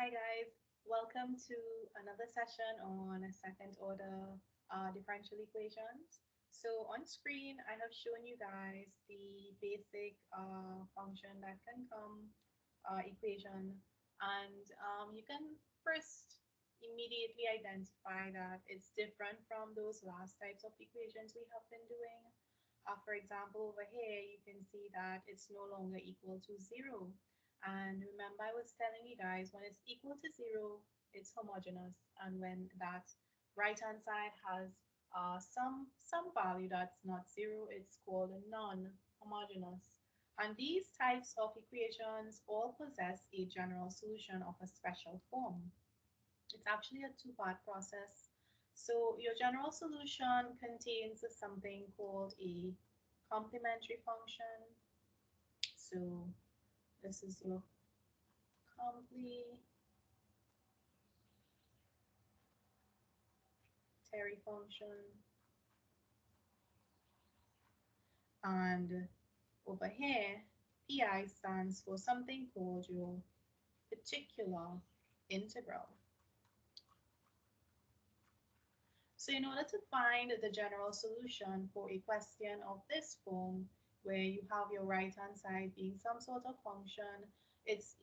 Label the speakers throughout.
Speaker 1: Hi guys, welcome to another session on second order differential equations. So on screen, I have shown you guys the basic function that can come equation, and you can first immediately identify that it's different from those last types of equations we have been doing. For example, over here, you can see that it's no longer equal to 0. And remember, I was telling you guys, when it's equal to 0, it's homogeneous. And when that right-hand side has some value that's not 0, it's called a non-homogeneous. And these types of equations all possess a general solution of a special form. It's actually a two-part process. So your general solution contains something called a complementary function. So this is your complementary function. And over here, PI stands for something called your particular integral. So in order to find the general solution for a question of this form, where you have your right-hand side being some sort of function, it's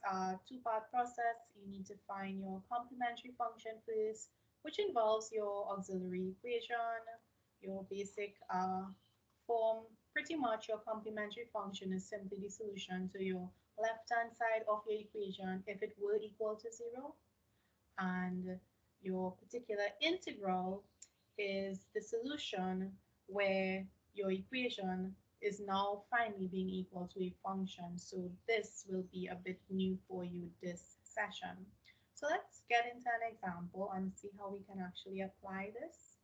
Speaker 1: a two-part process. You need to find your complementary function first, which involves your auxiliary equation, your basic form. Pretty much your complementary function is simply the solution to your left-hand side of your equation if it were equal to 0. And your particular integral is the solution where your equation is now finally being equal to a function. So this will be a bit new for you this session. So let's get into an example and see how we can actually apply this.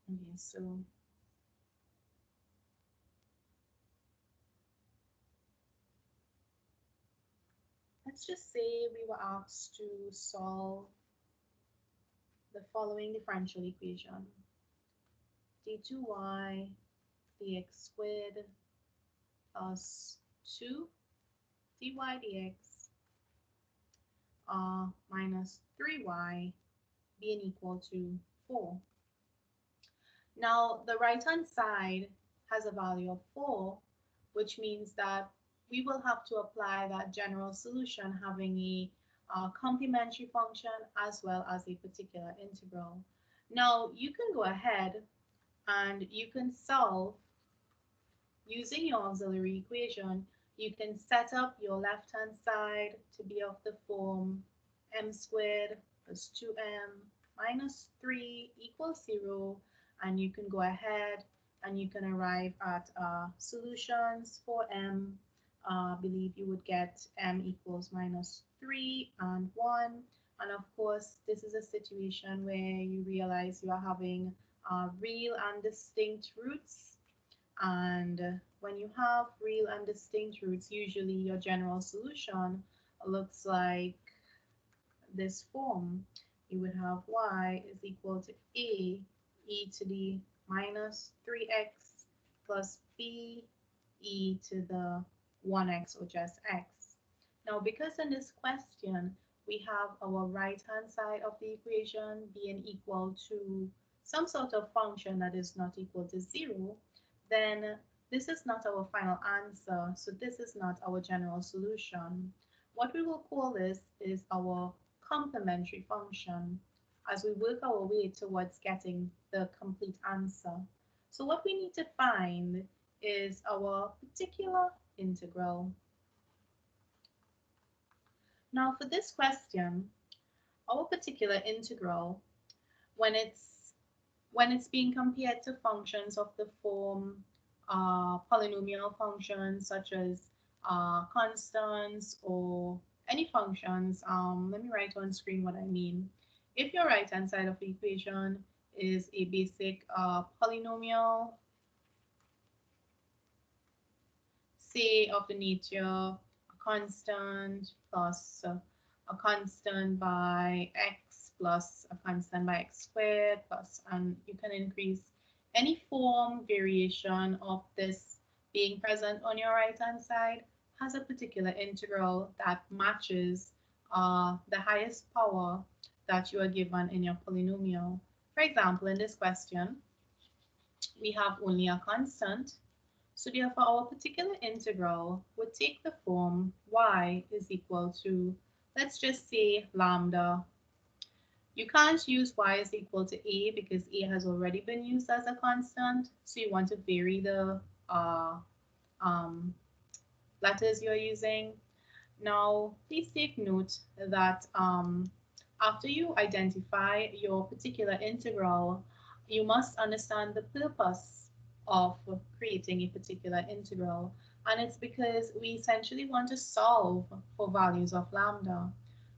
Speaker 1: Okay, so let's just say we were asked to solve the following differential equation. d2y dx squared plus 2 dy dx minus 3y being equal to 4. Now, the right-hand side has a value of 4, which means that we will have to apply that general solution having a complementary function as well as a particular integral. Now, you can go ahead and you can solve using your auxiliary equation. You can set up your left-hand side to be of the form m squared plus 2m minus 3 equals 0, and you can go ahead and you can arrive at solutions for m. I believe you would get m equals minus 3 and 1. And of course, this is a situation where you realize you are having real and distinct roots. And when you have real and distinct roots, usually your general solution looks like this form. You would have y is equal to a e to the minus 3x plus b e to the 1x, or just x. Now, because in this question, we have our right-hand side of the equation being equal to some sort of function that is not equal to 0, then this is not our final answer. So this is not our general solution. What we will call this is our complementary function as we work our way towards getting the complete answer. So what we need to find is our particular integral. Now for this question, our particular integral, when it's being compared to functions of the form polynomial functions such as constants or any functions, let me write on screen what I mean. If your right-hand side of the equation is a basic polynomial, say of the nature a constant plus a constant by x plus a constant by x squared plus, and you can increase any form variation of this being present on your right-hand side has a particular integral that matches the highest power that you are given in your polynomial. For example, in this question, we have only a constant. So therefore, our particular integral would take the form y is equal to, let's just say, lambda. You can't use y is equal to a because a has already been used as a constant. So you want to vary the um, letters you're using. Now, please take note that after you identify your particular integral, you must understand the purpose of creating a particular integral. And it's because we essentially want to solve for values of lambda.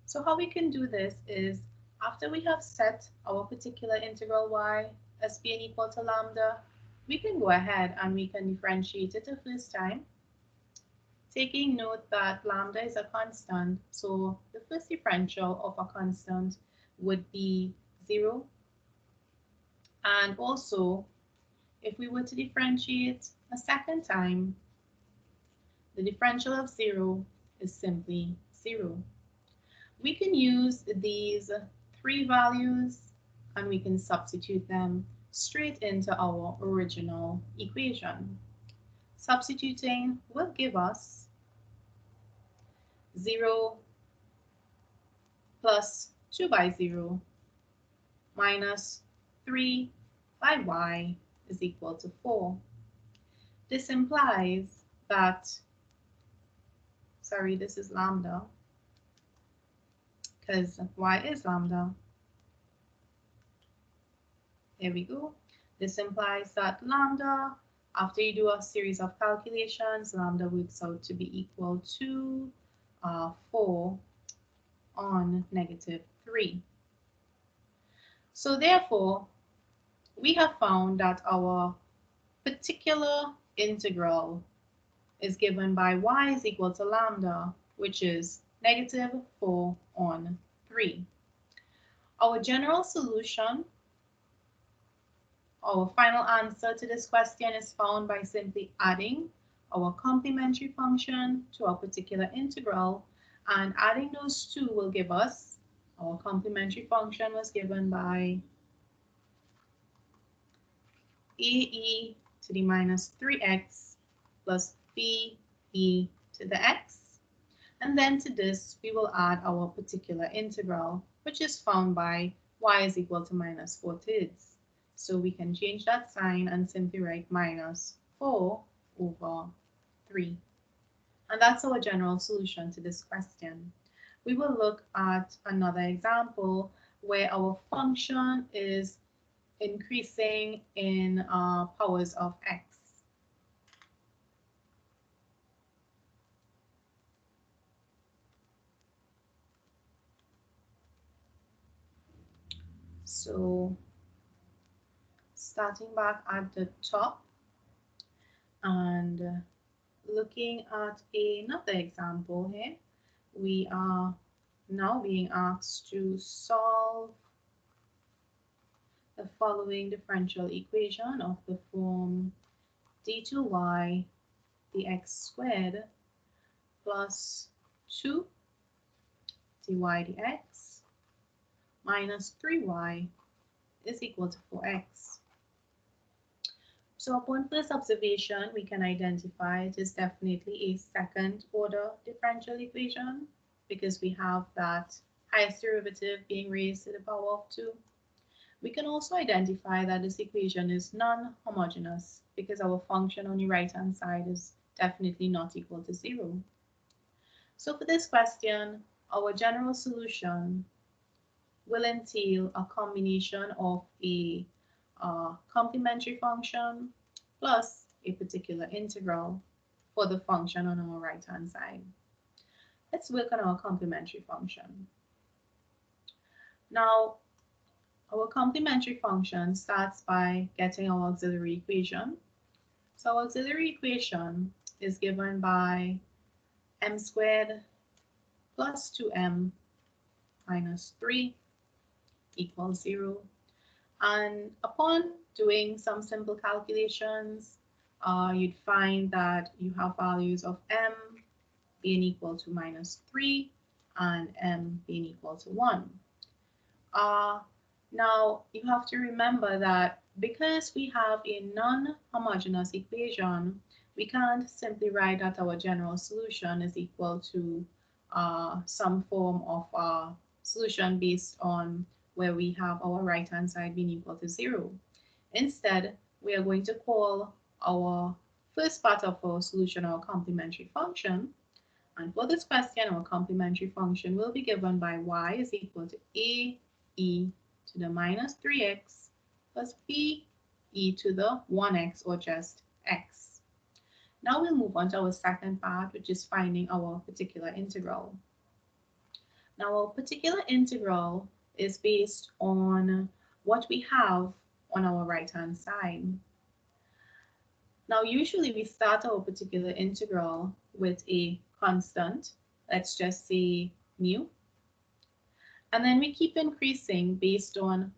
Speaker 1: So how we can do this is, after we have set our particular integral y as being equal to lambda, we can go ahead and we can differentiate it the first time, taking note that lambda is a constant, so the first differential of a constant would be 0. And also, if we were to differentiate a second time, the differential of 0 is simply 0. We can use these three values and we can substitute them straight into our original equation. Substituting will give us 0 plus 2 by 0 minus 3 by y is equal to 4. This implies that, sorry, this is lambda, because y is lambda. There we go. This implies that lambda, after you do a series of calculations, lambda works out to be equal to 4 on negative 3. So therefore, we have found that our particular integral is given by y is equal to lambda, which is negative 4 on 3. Our general solution, our final answer to this question, is found by simply adding our complementary function to our particular integral, and adding those two will give us, our complementary function was given by ae to the minus 3x plus be to the x. And then to this, we will add our particular integral, which is found by y is equal to minus 4/3. So we can change that sign and simply write minus 4 over 3. And that's our general solution to this question. We will look at another example where our function is increasing in powers of x. So starting back at the top and looking at another example here, we are now being asked to solve the following differential equation of the form d2y dx squared plus 2 dy dx minus 3y is equal to 4x. So upon first observation, we can identify it is definitely a second order differential equation because we have that highest derivative being raised to the power of 2. We can also identify that this equation is non-homogeneous because our function on the right-hand side is definitely not equal to 0. So for this question, our general solution will entail a combination of a complementary function plus a particular integral for the function on our right-hand side. Let's work on our complementary function. Now, our complementary function starts by getting our auxiliary equation. So our auxiliary equation is given by m squared plus 2m minus 3 equals 0. And upon doing some simple calculations, you'd find that you have values of m being equal to -3 and m being equal to 1. Now, you have to remember that because we have a non-homogeneous equation, we can't simply write that our general solution is equal to some form of solution based on where we have our right-hand side being equal to 0. Instead, we are going to call our first part of our solution our complementary function. And for this question, our complementary function will be given by y is equal to a e to the -3x plus b e to the 1x, or just x. Now we'll move on to our second part, which is finding our particular integral. Now our particular integral is based on what we have on our right-hand side. Now usually we start our particular integral with a constant, let's just say mu, and then we keep increasing based on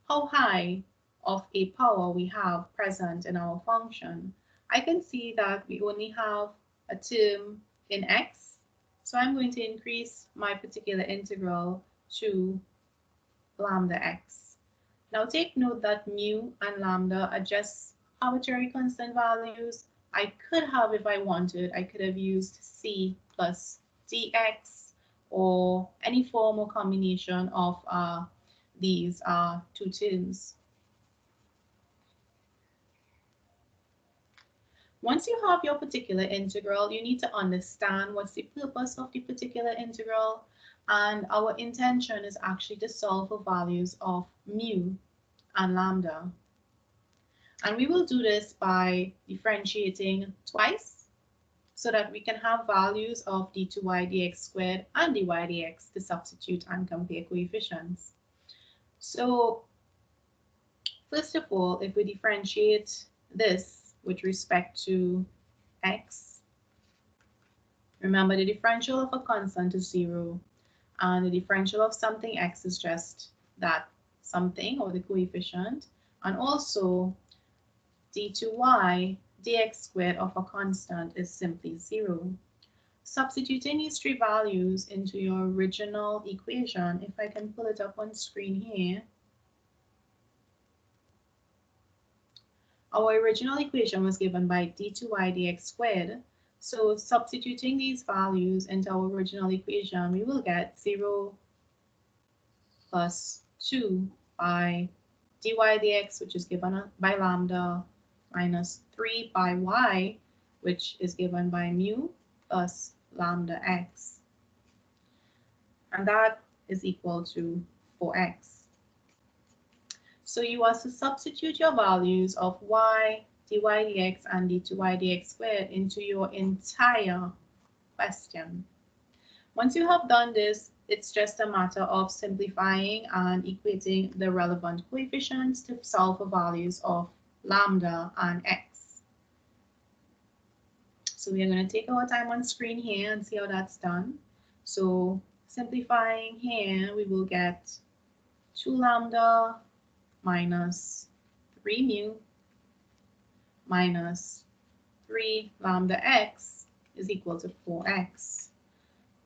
Speaker 1: how high of a power we have present in our function. I can see that we only have a term in x, so I'm going to increase my particular integral to lambda x. Now take note that mu and lambda are just arbitrary constant values. I could have, if I wanted, I could have used c plus dx or any form or combination of these two terms. Once you have your particular integral, you need to understand what's the purpose of the particular integral, and our intention is actually to solve for values of mu and lambda. And we will do this by differentiating twice so that we can have values of d2y dx squared and dy dx to substitute and compare coefficients. So first of all, if we differentiate this with respect to x, remember the differential of a constant is 0, and the differential of something x is just that something, or the coefficient, and also d2y dx squared of a constant is simply 0. Substituting these three values into your original equation, if I can pull it up on screen here, our original equation was given by d2y dx squared. So substituting these values into our original equation, we will get 0 plus 2 by dy dx, which is given by lambda, minus 3 by y, which is given by mu, plus lambda x. And that is equal to 4x. So you are to substitute your values of y, dy dx, and d2y dx squared into your entire question. Once you have done this, it's just a matter of simplifying and equating the relevant coefficients to solve for values of lambda and x. So we are going to take our time on screen here and see how that's done. So simplifying here, we will get 2 lambda minus 3 mu minus 3 lambda x is equal to 4x.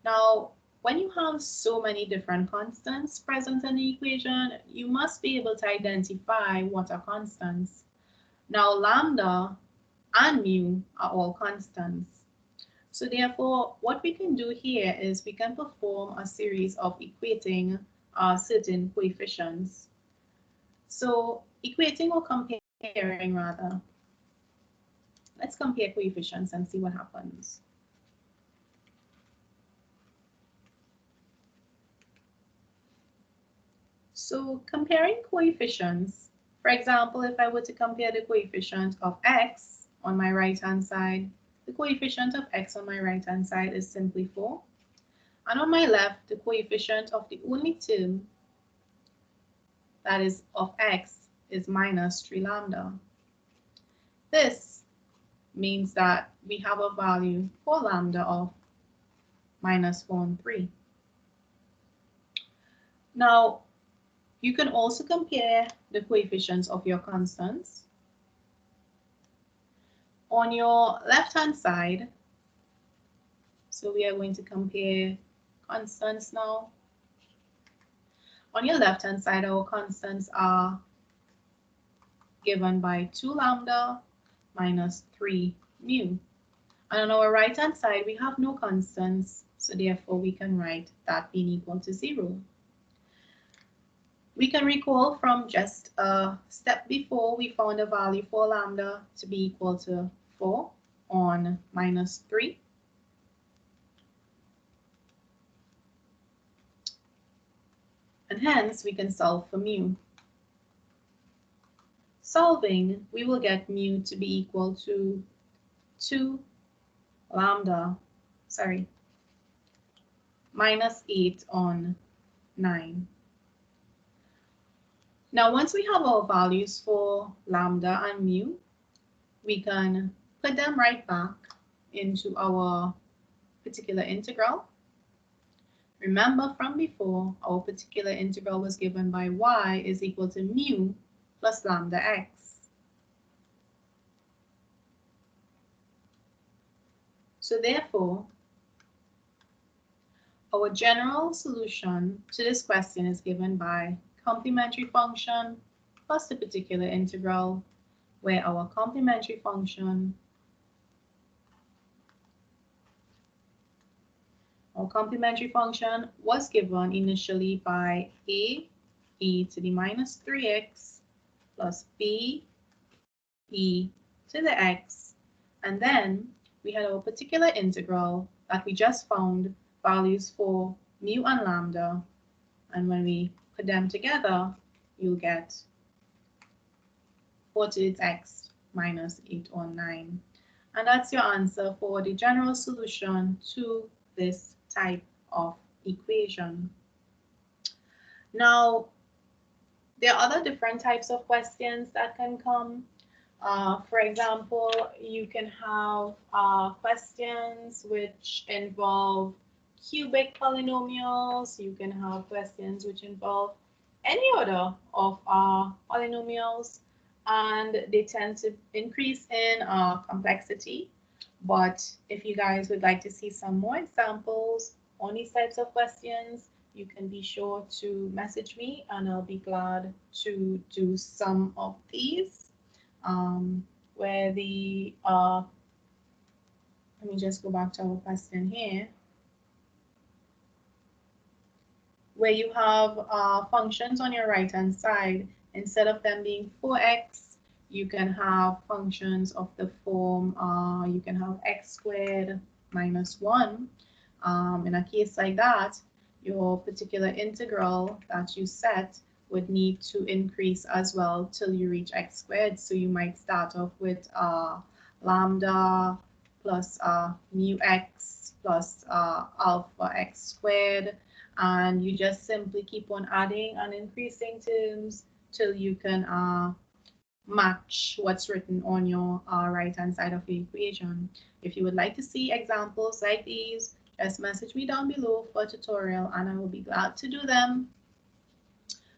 Speaker 1: Now, when you have so many different constants present in the equation, you must be able to identify what are constants. Now, lambda and mu are all constants. So therefore, what we can do here is we can perform a series of equating certain coefficients. So equating or comparing rather. Let's compare coefficients and see what happens. So comparing coefficients, for example, if I were to compare the coefficient of x on my right-hand side, the coefficient of x on my right-hand side is simply 4. And on my left, the coefficient of the only term that is of x is minus 3 lambda. This means that we have a value for lambda of minus 4 and 3. Now, you can also compare the coefficients of your constants. On your left-hand side, so we are going to compare constants now. On your left-hand side, our constants are given by 2 lambda minus 3 mu. And on our right-hand side, we have no constants, so therefore we can write that being equal to 0. We can recall from just a step before, we found a value for lambda to be equal to 4 on minus 3. And hence, we can solve for mu. Solving, we will get mu to be equal to 2 minus 8 on 9. Now, once we have our values for lambda and mu, we can put them right back into our particular integral. Remember from before, our particular integral was given by y is equal to mu plus lambda x. So therefore, our general solution to this question is given by complementary function plus the particular integral, where our complementary function was given initially by a e to the minus 3x plus b e to the x, and then we had our particular integral that we just found values for mu and lambda, and when we put them together, you'll get 4 to its x minus 8 on 9. And that's your answer for the general solution to this type of equation. Now, there are other different types of questions that can come. For example, you can have questions which involve cubic polynomials. You can have questions which involve any order of polynomials, and they tend to increase in complexity. But if you guys would like to see some more examples on these types of questions, you can be sure to message me and I'll be glad to do some of these. Where the, let me just go back to our question here, where you have functions on your right-hand side. Instead of them being 4x, you can have functions of the form, you can have x squared minus 1. In a case like that, your particular integral that you set would need to increase as well till you reach x squared. So you might start off with lambda plus mu x plus alpha x squared, and you just simply keep on adding and increasing terms till you can match what's written on your right-hand side of the equation. If you would like to see examples like these, just message me down below for a tutorial and I will be glad to do them.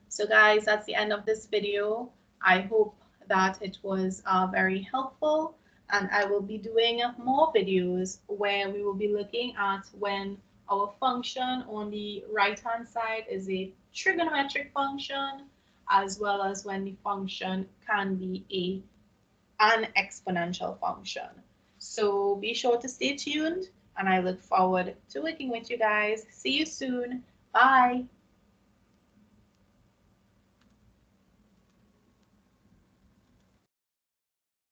Speaker 1: So guys, that's the end of this video. I hope that it was very helpful, and I will be doing more videos where we will be looking at when our function on the right-hand side is a trigonometric function, as well as when the function can be an exponential function. So be sure to stay tuned, and I look forward to working with you guys. See you soon. Bye.